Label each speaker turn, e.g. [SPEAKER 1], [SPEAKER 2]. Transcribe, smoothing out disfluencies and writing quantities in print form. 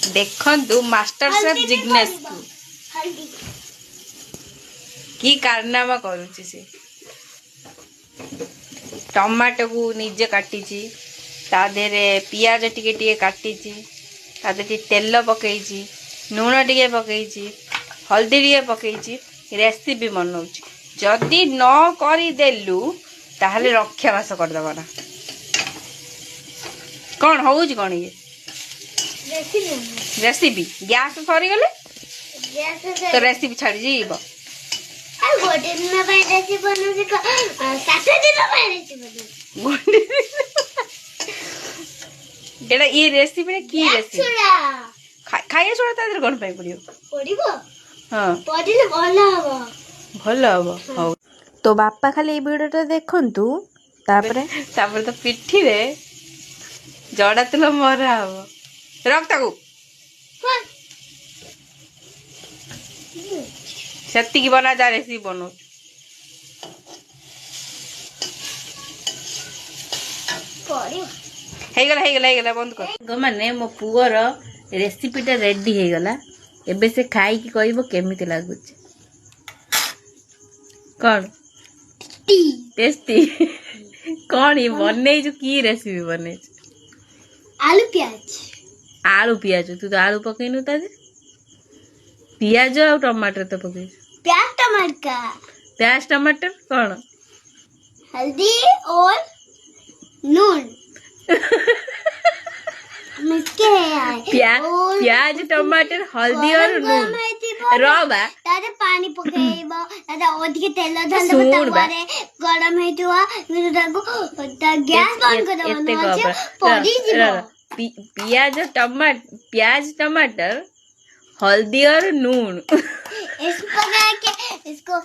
[SPEAKER 1] देखंतु master chef Jignesh को की कारनामा करूची से टमाटो को निजे काटी ता देहरे पियाज टिके टिके काटी ता देहरे तेल पकई लूण टिके पकई हल्दी टिके पकई रेसिपी बनौची जदि न करदेलु ताहले रक्षावास करदब ना कौन हूँ कौन ये रेसिपी गैस सरी गले तो रेसिपी छाड़ी जीव एटा ये रेसिपी ने की रेसिपी खाइया छोड़ा तादर कोन पाई पड़ियो हां पडिले भलो हबो हो तो बापा खाली ए वीडियोटा देखंतु तापरे तो पिठी रे जड़ा तुला मरा हबो रख ताकू सत्ती की बना जा रेसिपी बनो हेगला बंद कर माने मो पुअर रेसिपीटा रेडी हे गला एबे से खाई की कहबो केमिति लागुछ कौन टेस्टी कौन ये बने जो की रेसिपी बने आलू पियाज तू तो आलू पकईनु ता पियाज और टमाटर तो पकई प्याज टमाटर कौन
[SPEAKER 2] हल्दी और नून
[SPEAKER 1] प्याज टमाटर हल्दी और नून रबा
[SPEAKER 2] तारे पानी पकेइबो तारे ओदिके तेल धंदो तवारे गरम हेतुआ ताको गैस बंद कर दो पड़ी जीवो प्याज टमाटर हल्दी और नून इसको